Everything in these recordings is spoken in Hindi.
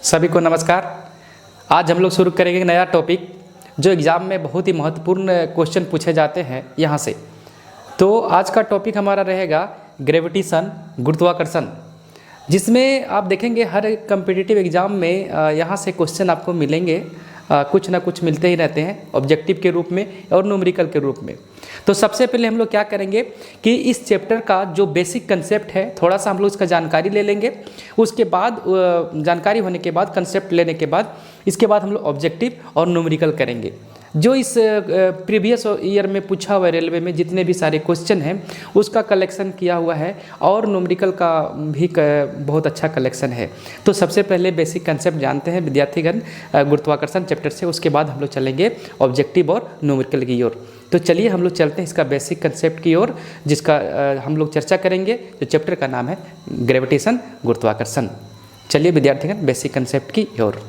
सभी को नमस्कार। आज हम लोग शुरू करेंगे एक नया टॉपिक जो एग्ज़ाम में बहुत ही महत्वपूर्ण क्वेश्चन पूछे जाते हैं यहाँ से। तो आज का टॉपिक हमारा रहेगा ग्रेविटेशन, गुरुत्वाकर्षण, जिसमें आप देखेंगे हर कम्पिटिटिव एग्ज़ाम में यहाँ से क्वेश्चन आपको मिलेंगे, कुछ ना कुछ मिलते ही रहते हैं, ऑब्जेक्टिव के रूप में और न्यूमेरिकल के रूप में। तो सबसे पहले हम लोग क्या करेंगे कि इस चैप्टर का जो बेसिक कंसेप्ट है थोड़ा सा हम लोग इसका जानकारी ले लेंगे। उसके बाद जानकारी होने के बाद, कंसेप्ट लेने के बाद, इसके बाद हम लोग ऑब्जेक्टिव और न्यूमेरिकल करेंगे। जो इस प्रीवियस ईयर में पूछा हुआ रेलवे में जितने भी सारे क्वेश्चन हैं उसका कलेक्शन किया हुआ है और न्यूमेरिकल का भी बहुत अच्छा कलेक्शन है। तो सबसे पहले बेसिक कंसेप्ट जानते हैं विद्यार्थीगण गुरुत्वाकर्षण चैप्टर से, उसके बाद हम लोग चलेंगे ऑब्जेक्टिव और न्यूमेरिकल की ओर। तो चलिए हम लोग चलते हैं इसका बेसिक कंसेप्ट की ओर, जिसका हम लोग चर्चा करेंगे। जो चैप्टर का नाम है ग्रेविटेशन, गुरुत्वाकर्षण। चलिए विद्यार्थीगण बेसिक कंसेप्ट की ओर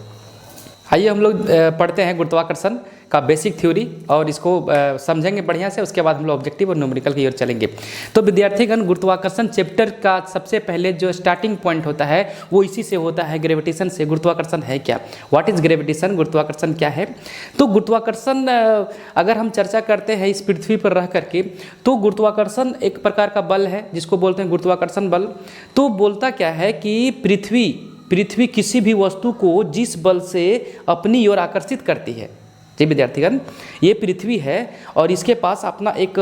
आइए हम लोग पढ़ते हैं गुरुत्वाकर्षण का बेसिक थ्योरी और इसको समझेंगे बढ़िया से। उसके बाद हम लोग ऑब्जेक्टिव और न्यूमेरिकल की ओर चलेंगे। तो विद्यार्थीगण गुरुत्वाकर्षण चैप्टर का सबसे पहले जो स्टार्टिंग पॉइंट होता है वो इसी से होता है, ग्रेविटेशन से। गुरुत्वाकर्षण है क्या, व्हाट इज़ ग्रेविटेशन, गुरुत्वाकर्षण क्या है। तो गुरुत्वाकर्षण अगर हम चर्चा करते हैं इस पृथ्वी पर रह करके, तो गुरुत्वाकर्षण एक प्रकार का बल है जिसको बोलते हैं गुरुत्वाकर्षण बल। तो बोलता क्या है कि पृथ्वी किसी भी वस्तु को जिस बल से अपनी ओर आकर्षित करती है। जी विद्यार्थीगण, ये पृथ्वी है और इसके पास अपना एक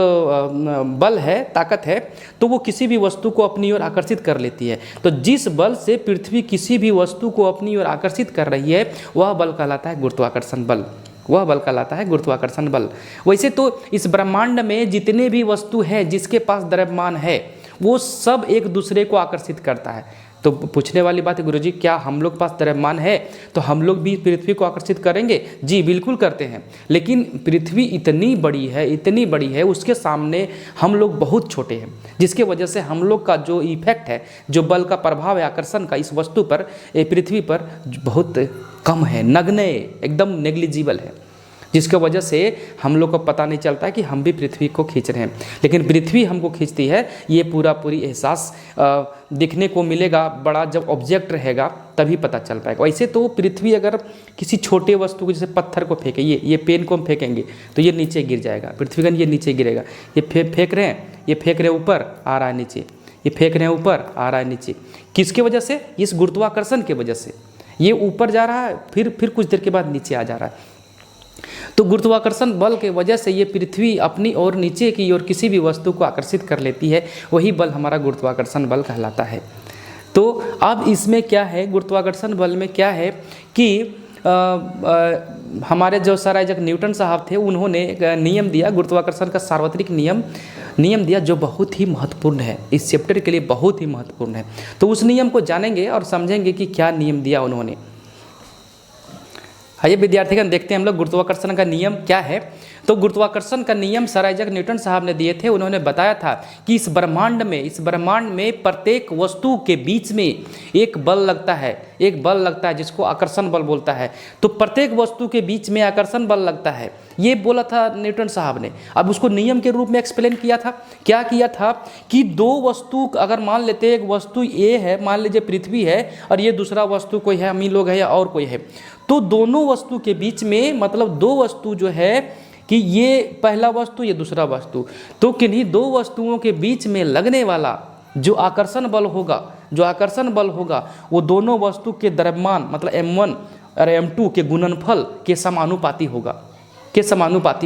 बल है, ताकत है, तो वो किसी भी वस्तु को अपनी ओर आकर्षित कर लेती है। तो जिस बल से पृथ्वी किसी भी वस्तु को अपनी ओर आकर्षित कर रही है वह बल कहलाता है गुरुत्वाकर्षण बल। वह बल कहलाता है गुरुत्वाकर्षण बल। वैसे तो इस ब्रह्मांड में जितने भी वस्तु हैं जिसके पास द्रव्यमान है वो सब एक दूसरे को आकर्षित करता है। तो पूछने वाली बात है, गुरुजी क्या हम लोग पास द्रव्यमान है तो हम लोग भी पृथ्वी को आकर्षित करेंगे? जी बिल्कुल करते हैं, लेकिन पृथ्वी इतनी बड़ी है, उसके सामने हम लोग बहुत छोटे हैं, जिसके वजह से हम लोग का जो इफेक्ट है, जो बल का प्रभाव है आकर्षण का इस वस्तु पर, पृथ्वी पर, बहुत कम है, नगण्य, एकदम नेग्लिजिबल है, जिसके वजह से हम लोग को पता नहीं चलता है कि हम भी पृथ्वी को खींच रहे हैं। लेकिन पृथ्वी हमको खींचती है, ये पूरी एहसास दिखने को मिलेगा बड़ा, जब ऑब्जेक्ट रहेगा तभी पता चल पाएगा। वैसे तो पृथ्वी अगर किसी छोटे वस्तु को, जैसे पत्थर को फेंके, ये पेन को हम फेंकेंगे तो ये नीचे गिर जाएगा, पृथ्वीगण ये नीचे गिरेगा। ये फेंक रहे हैं, ये फेंक रहे हैं ऊपर, आ रहा है नीचे, ये फेंक रहे हैं ऊपर, आ रहा है नीचे। किसके वजह से? इस गुरुत्वाकर्षण के वजह से। ये ऊपर जा रहा है, फिर कुछ देर के बाद नीचे आ जा रहा है। तो गुरुत्वाकर्षण बल के वजह से ये पृथ्वी अपनी ओर नीचे की ओर किसी भी वस्तु को आकर्षित कर लेती है, वही बल हमारा गुरुत्वाकर्षण बल कहलाता है। तो अब इसमें क्या है, गुरुत्वाकर्षण बल में क्या है कि हमारे जो सर आइजैक न्यूटन साहब थे, उन्होंने एक नियम दिया, गुरुत्वाकर्षण का सार्वत्रिक नियम दिया, जो बहुत ही महत्वपूर्ण है, इस चैप्टर के लिए बहुत ही महत्वपूर्ण है। तो उस नियम को जानेंगे और समझेंगे कि क्या नियम दिया उन्होंने। आइए विद्यार्थीगण देखते हैं हम लोग गुरुत्वाकर्षण का नियम क्या है। तो गुरुत्वाकर्षण का नियम सर आइजैक न्यूटन साहब ने दिए थे। उन्होंने बताया था कि इस ब्रह्मांड में प्रत्येक वस्तु के बीच में एक बल लगता है, जिसको आकर्षण बल बोलता है। तो प्रत्येक वस्तु के बीच में आकर्षण बल लगता है, ये बोला था न्यूटन साहब ने। अब उसको नियम के रूप में एक्सप्लेन किया था। क्या किया था कि दो वस्तु अगर मान लेते, एक वस्तु ए है, मान लीजिए पृथ्वी है, और ये दूसरा वस्तु कोई है, हम ही लोग है या और कोई है, तो दोनों वस्तु के बीच में, मतलब दो वस्तु जो है कि ये पहला वस्तु, ये दूसरा वस्तु, तो किन्हीं दो वस्तुओं के बीच में लगने वाला जो आकर्षण बल होगा वो दोनों वस्तु के द्रव्यमान, मतलब m1 और m2 के गुणनफल के समानुपाती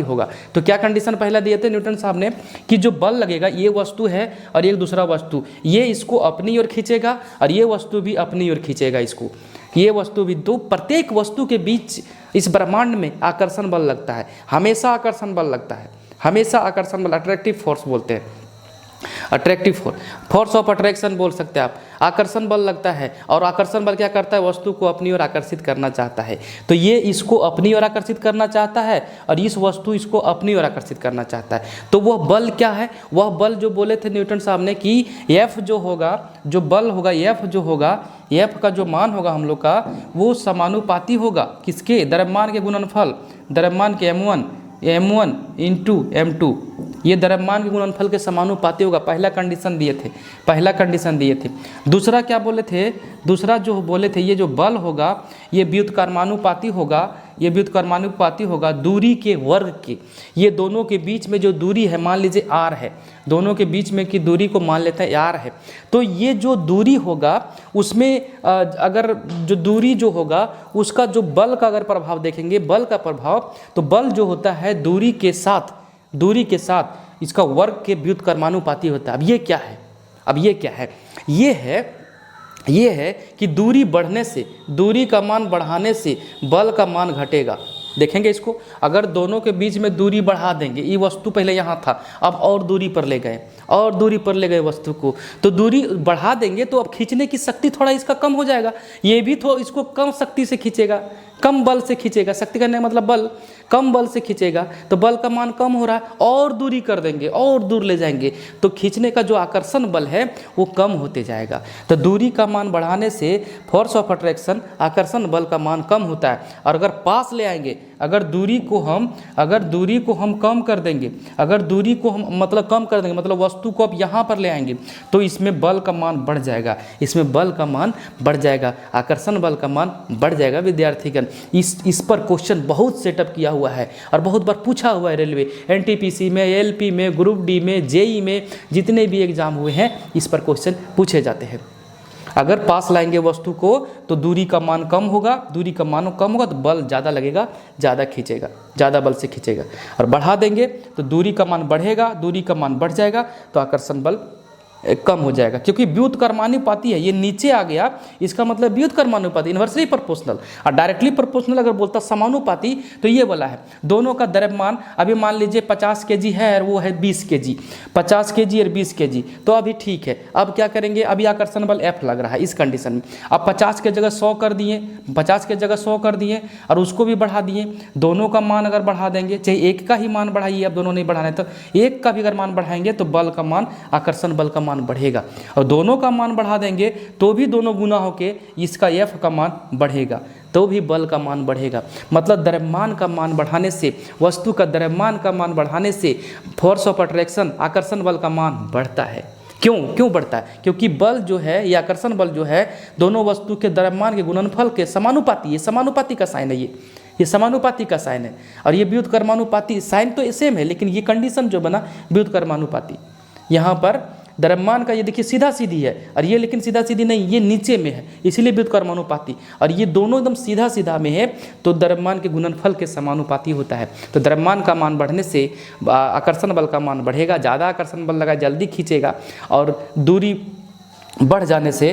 होगा। तो क्या कंडीशन पहला दिए थे न्यूटन साहब ने कि जो बल लगेगा, ये वस्तु है और एक दूसरा वस्तु, ये इसको अपनी ओर खींचेगा और ये वस्तु भी अपनी ओर खींचेगा इसको, ये वस्तु भी। तो प्रत्येक वस्तु के बीच इस ब्रह्मांड में आकर्षण बल लगता है, हमेशा आकर्षण बल लगता है, हमेशा आकर्षण बल, अट्रैक्टिव फोर्स बोलते हैं, अट्रैक्टिव फोर्स ऑफ अट्रैक्शन बोल सकते हैं आप। आकर्षण बल लगता है और आकर्षण बल क्या करता है, वस्तु को अपनी ओर आकर्षित करना चाहता है। तो ये इसको अपनी ओर आकर्षित करना चाहता है और इस वस्तु इसको अपनी ओर आकर्षित करना चाहता है। तो वह बल क्या है, वह बल जो बोले थे न्यूटन साहब ने कि F जो होगा, जो बल होगा, F जो होगा, F का जो मान होगा हम लोग का, वो समानुपाती होगा किसके, द्रव्यमान के गुणनफल, द्रव्यमान के m1 इंटू m2 ये द्रव्यमान के गुणनफल के समानुपाती होगा, पहला कंडीशन दिए थे, पहला कंडीशन दिए थे। दूसरा क्या बोले थे, दूसरा जो बोले थे ये जो बल होगा ये व्युत्क्रमानुपाती होगा, ये व्युत्क्रमानुपाती होगा दूरी के वर्ग के। ये दोनों के बीच में जो दूरी है मान लीजिए r है, दोनों के बीच में की दूरी को मान लेते हैं r है, तो ये जो दूरी होगा उसमें अगर जो दूरी जो होगा उसका जो बल का अगर प्रभाव देखेंगे, बल का प्रभाव, तो बल जो होता है दूरी के साथ इसका वर्ग के व्युत्क्रमानुपाती होता है। अब ये क्या है, अब ये क्या है, ये है कि दूरी बढ़ने से, दूरी का मान बढ़ाने से बल का मान घटेगा। देखेंगे इसको, अगर दोनों के बीच में दूरी बढ़ा देंगे, ये वस्तु पहले यहाँ था, अब और दूरी पर ले गए, और दूरी पर ले गए वस्तु को, तो दूरी बढ़ा देंगे तो अब खींचने की शक्ति थोड़ा इसका कम हो जाएगा, ये भी तो इसको कम शक्ति से खींचेगा, कम बल से खींचेगा, शक्ति करने का मतलब बल, कम बल से खींचेगा, तो बल का मान कम हो रहा है, और दूरी कर देंगे, और दूर ले जाएंगे, तो खींचने का जो आकर्षण बल है वो कम होते जाएगा। तो दूरी का मान बढ़ाने से फोर्स ऑफ अट्रैक्शन, आकर्षण बल का मान कम होता है। और अगर पास ले आएंगे, अगर दूरी को हम कम कर देंगे, अगर दूरी को हम मतलब कम कर देंगे, मतलब वस्तु को अब यहाँ पर ले आएंगे, तो इसमें बल का मान बढ़ जाएगा, इसमें बल का मान बढ़ जाएगा, आकर्षण बल का मान बढ़ जाएगा। विद्यार्थीगण इस पर क्वेश्चन बहुत सेटअप किया हुआ है और बहुत बार पूछा हुआ है रेलवे, एनटीपीसी में, एलपी में, ग्रुप डी में, जेई में, जितने भी एग्जाम हुए हैं इस पर क्वेश्चन पूछे जाते हैं। अगर पास लाएंगे वस्तु को तो दूरी का मान कम होगा, दूरी का मान कम होगा तो बल ज़्यादा लगेगा, ज़्यादा खींचेगा, ज़्यादा बल से खींचेगा। और बढ़ा देंगे तो दूरी का मान बढ़ेगा, दूरी का मान बढ़ जाएगा तो आकर्षण बल कम हो जाएगा, क्योंकि व्युत्क्रमानुपाती है, ये नीचे आ गया, इसका मतलब व्युत्क्रमानुपाती, इन्वर्सली प्रोपोर्शनल। और डायरेक्टली प्रोपोर्शनल अगर बोलता समानुपाती तो ये वाला है, दोनों का द्रव्यमान अभी मान लीजिए 50 kg है और वो है 20 kg, 50 kg और 20 kg, तो अभी ठीक है। अब क्या करेंगे, अभी आकर्षण बल F लग रहा है इस कंडीशन में, अब 50 के जगह 100 कर दिए, 50 के जगह 100 कर दिए और उसको भी बढ़ा दिए, दोनों का मान अगर बढ़ा देंगे, चाहे एक का ही मान बढ़ाइए, अब दोनों नहीं बढ़ाने तो एक का भी अगर मान बढ़ाएंगे तो बल का मान, आकर्षण बल का मान बढ़ेगा। और दोनों का मान बढ़ा देंगे तो भी दोनों गुना होके इसका F का मान बढ़ेगा, तो भी बल का मान बढ़ेगा। मतलब द्रव्यमान का मान बढ़ाने से, वस्तु का द्रव्यमान का मान बढ़ाने से फोर्स ऑफ अट्रैक्शन, आकर्षण बल का मान बढ़ता है। क्यों बढ़ता है, क्योंकि बल जो है, ये आकर्षण बल जो है दोनों वस्तु के द्रव्यमान के गुणनफल के समानुपाती, ये समानुपाती का साइन है, ये समानुपाती का साइन है। और ये व्युत्क्रमानुपाती, साइन तो सेम है लेकिन ये कंडीशन जो बना व्युत्क्रमानुपाती। यहाँ पर द्रव्यमान का ये देखिए सीधा सीधी है और ये लेकिन सीधा सीधी नहीं, ये नीचे में है, इसीलिए व्युत्क्रमानुपाती। और ये दोनों एकदम सीधा सीधा में है तो द्रव्यमान के गुणनफल के समानुपाती होता है। तो द्रव्यमान का मान बढ़ने से आकर्षण बल का मान बढ़ेगा, ज़्यादा आकर्षण बल लगा जल्दी खींचेगा, और दूरी बढ़ जाने से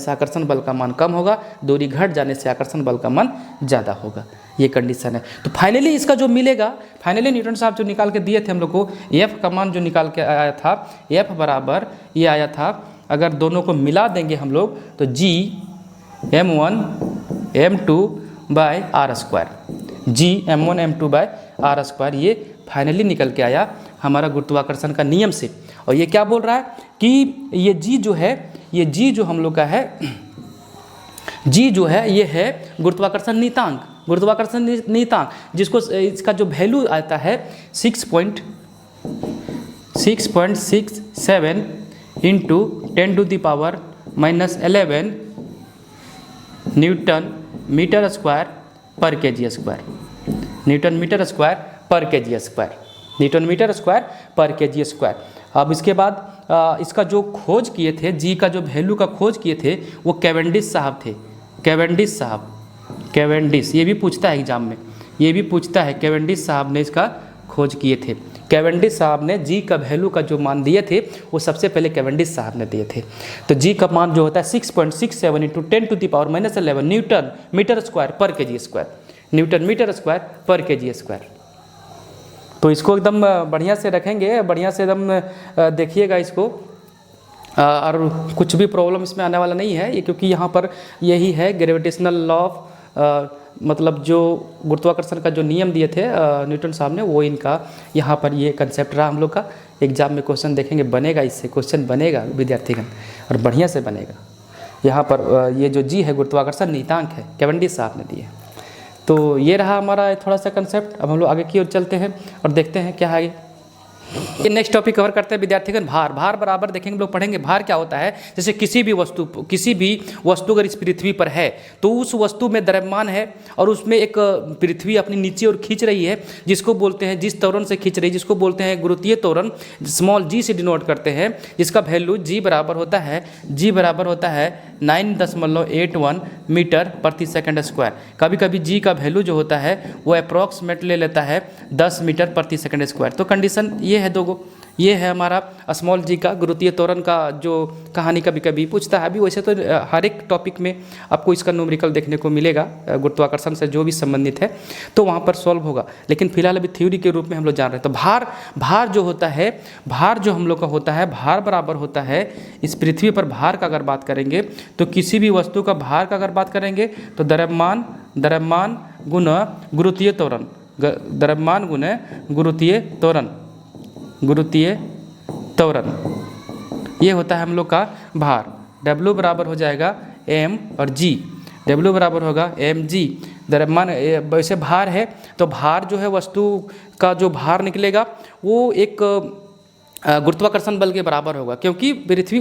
आकर्षण बल का मान कम होगा, दूरी घट जाने से आकर्षण बल का मान ज़्यादा होगा। ये कंडीशन है। तो फाइनली इसका जो मिलेगा, फाइनली न्यूटन साहब जो निकाल के दिए थे हम लोग को, एफ का मान जो निकाल के आया था, एफ बराबर ये आया था, अगर दोनों को मिला देंगे हम लोग तो G m1 m2 by r square, G m1 m2 by r square, ये फाइनली निकल के आया हमारा गुरुत्वाकर्षण का नियम से। और ये क्या बोल रहा है कि ये जी जो है, ये जी जो हम लोग का है, जी जो है ये है गुरुत्वाकर्षण नीतांक, गुरुत्वाकर्षण नीतांक, जिसको इसका जो वैल्यू आता है 6.67 into 10⁻⁻11 newton metre square per KG square, newton metre square per KG square, newton metre square per KG square. अब इसके बाद इसका जो खोज किए थे, जी का जो वैल्यू का खोज किए थे वो कैवेंडिश साहब थे, कैवेंडिश साहब, कैवेंडिश, ये भी पूछता है एग्जाम में, ये भी पूछता है, कैवेंडिश साहब ने इसका खोज किए थे। कैवेंडिश साहब ने जी का वैल्यू का जो मान दिए थे वो सबसे पहले कैवेंडिश साहब ने दिए थे। तो जी का मान जो होता है 6.67 into 10⁻⁻11 newton metre square per KG square, newton metre square per KG square. तो इसको एकदम बढ़िया से रखेंगे, बढ़िया से एकदम देखिएगा इसको, और कुछ भी प्रॉब्लम इसमें आने वाला नहीं है ये, क्योंकि यहाँ पर यही है ग्रेविटेशनल लॉ ऑफ, मतलब जो गुरुत्वाकर्षण का जो नियम दिए थे न्यूटन साहब ने, वो इनका यहाँ पर ये कंसेप्ट रहा हम लोग का। एग्जाम में क्वेश्चन देखेंगे, बनेगा, इससे क्वेश्चन बनेगा विद्यार्थीगण, और बढ़िया से बनेगा। यहाँ पर ये जो जी है गुरुत्वाकर्षण नीतांक है, कैवेंडिश साहब ने दिए। तो ये रहा हमारा थोड़ा सा कंसेप्ट। अब हम लोग आगे की ओर चलते हैं और देखते हैं क्या है आगे। ये नेक्स्ट टॉपिक कवर करते हैं विद्यार्थीगण, भार। भार बराबर देखेंगे हम लोग पढ़ेंगे भार क्या होता है। जैसे किसी भी वस्तु अगर इस पृथ्वी पर है तो उस वस्तु में द्रव्यमान है और उसमें एक पृथ्वी अपनी नीचे और खींच रही है, जिसको बोलते हैं, जिस त्वरण से खींच रही है जिसको बोलते हैं गुरुत्वीय त्वरण, स्मॉल जी से डिनोट करते हैं, जिसका वैल्यू जी बराबर होता है 9.81 मीटर प्रति सेकंड स्क्वायर। कभी कभी जी का वैल्यू जो होता है वो अप्रॉक्सीमेट ले लेता है 10 मीटर प्रति सेकंड स्क्वायर। तो कंडीशन ये है दोगो, ये है हमारा स्मॉल जी का गुरुत्वीय त्वरण का जो कहानी कभी कभी पूछता है। अभी वैसे तो हर एक टॉपिक में आपको इसका न्यूमेरिकल देखने को मिलेगा, गुरुत्वाकर्षण से जो भी संबंधित है तो वहाँ पर सॉल्व होगा, लेकिन फिलहाल अभी थ्योरी के रूप में हम लोग जान रहे हैं। तो भार जो होता है, भार जो हम लोग का होता है, भार बराबर होता है, इस पृथ्वी पर भार का अगर बात करेंगे तो किसी भी वस्तु का भार का अगर बात करेंगे तो द्रव्यमान गुना गुरुत्वीय त्वरण, द्रव्यमान गुना गुरुत्वीय त्वरण, ये होता है हम लोग का भार। W बराबर हो जाएगा m और g, W बराबर होगा mg। द्रव्यमान वैसे भार है तो भार जो है वस्तु का जो भार निकलेगा वो एक गुरुत्वाकर्षण बल के बराबर होगा, क्योंकि पृथ्वी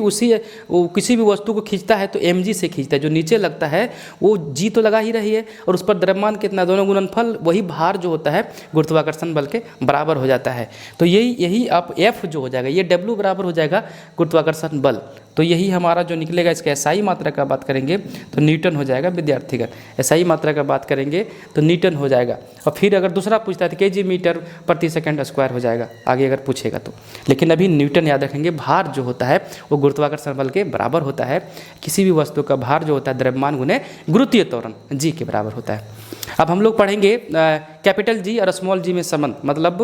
किसी भी वस्तु को खींचता है तो mg से खींचता है, जो नीचे लगता है वो g तो लगा ही रही है और उस पर द्रव्यमान कितना, दोनों गुणनफल वही भार जो होता है गुरुत्वाकर्षण बल के बराबर हो जाता है। तो यही आप F जो हो जाएगा, ये W बराबर हो जाएगा गुरुत्वाकर्षण बल। तो यही हमारा जो निकलेगा, इसका एसआई मात्रा का बात करेंगे तो न्यूटन हो जाएगा विद्यार्थीगण, एसआई मात्रा का बात करेंगे तो न्यूटन हो जाएगा। और फिर अगर दूसरा पूछता है तो केजी मीटर प्रति सेकंड स्क्वायर हो जाएगा आगे अगर पूछेगा तो, लेकिन अभी न्यूटन याद रखेंगे। भार जो होता है वो गुरुत्वाकर्षण बल के बराबर होता है, किसी भी वस्तु का भार जो होता है द्रव्यमान गुने गुरुत्वीय त्वरण जी के बराबर होता है। अब हम लोग पढ़ेंगे कैपिटल जी और स्मॉल जी में संबंध, मतलब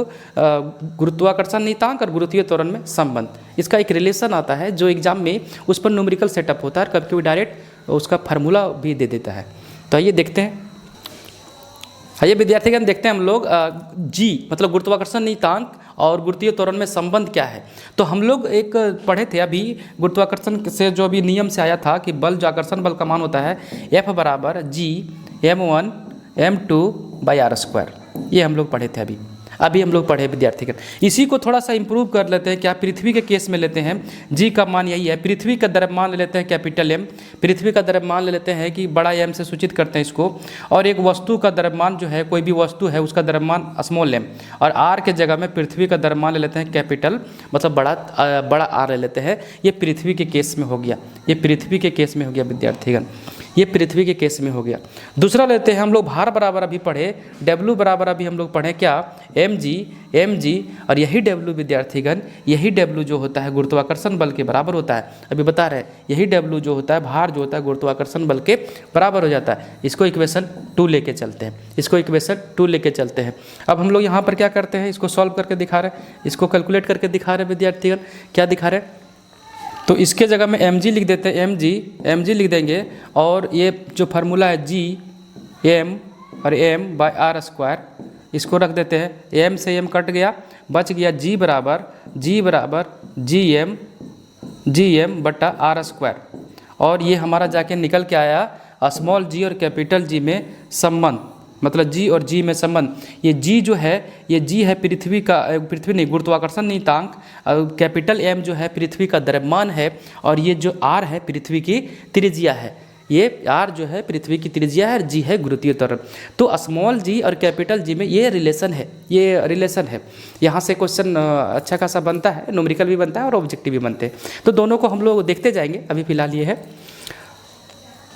गुरुत्वाकर्षण नियतांक और गुरुत्वीय त्वरण में संबंध। इसका एक रिलेशन आता है जो एग्जाम में उस पर न्यूमेरिकल सेटअप होता है, कभी कभी डायरेक्ट उसका फार्मूला भी दे देता है। तो आइए देखते हैं, आइए विद्यार्थीगण देखते हैं हम लोग जी मतलब गुरुत्वाकर्षण नियतांक और गुरुत्वीय त्वरण में संबंध क्या है। तो हम लोग एक पढ़े थे अभी गुरुत्वाकर्षण से, जो अभी नियम से आया था कि बल जो आकर्षण बल का मान होता है F बराबर G m1 m2 by are square, ये हम लोग पढ़े थे अभी हम लोग पढ़े विद्यार्थीगण। इसी को थोड़ा सा इंप्रूव कर लेते हैं, क्या पृथ्वी के केस में लेते हैं, जी का मान यही है, पृथ्वी का द्रव्यमान ले लेते हैं कैपिटल एम, पृथ्वी का द्रव्यमान ले लेते हैं कि बड़ा एम से सूचित करते हैं इसको, और एक वस्तु का द्रव्यमान जो है, कोई भी वस्तु है उसका द्रव्यमान स्मॉल एम, और आर के जगह में पृथ्वी का द्रव्यमान ले लेते हैं कैपिटल, मतलब बड़ा आर ले लेते हैं। ये पृथ्वी के केस में हो गया, ये पृथ्वी के केस में हो गया विद्यार्थीगण, ये पृथ्वी के केस में हो गया। दूसरा लेते हैं हम लोग भार बराबर अभी पढ़े, W बराबर अभी हम लोग पढ़े क्या, mg, और यही W विद्यार्थीगण, यही W जो होता है गुरुत्वाकर्षण बल के बराबर होता है। अभी बता रहे हैं यही W जो होता है, भार जो होता है गुरुत्वाकर्षण बल के बराबर हो जाता है। इसको इक्वेशन 2 लेके चलते हैं, इसको इक्वेशन 2 लेके चलते हैं। अब हम लोग यहाँ पर क्या करते हैं, इसको सॉल्व करके दिखा रहे हैं, इसको कैलकुलेट करके दिखा रहे हैं विद्यार्थीगण। क्या दिखा रहे हैं, तो इसके जगह में mg लिख देते हैं, mg लिख देंगे, और ये जो फार्मूला है g m और m बाई आर स्क्वायर, इसको रख देते हैं, m से m कट गया, बच गया g बराबर जी एम बटा आर स्क्वायर, और ये हमारा जाके निकल के आया स्मॉल जी और कैपिटल जी में संबंध, मतलब जी और जी में संबंध। ये जी जो है, ये जी है पृथ्वी नहीं गुरुत्वाकर्षण नियतांक, कैपिटल एम जो है पृथ्वी का द्रव्यमान है, और ये जो आर है पृथ्वी की त्रिज्या है, ये आर जो है पृथ्वी की त्रिज्या है, और जी है गुरुत्वीय त्वरण। तो स्मॉल जी और कैपिटल जी में ये रिलेशन है, यहाँ से क्वेश्चन अच्छा खासा बनता है, न्यूमेरिकल भी बनता है और ऑब्जेक्टिव भी बनते हैं। तो दोनों को हम लोग देखते जाएंगे, अभी फिलहाल ये है।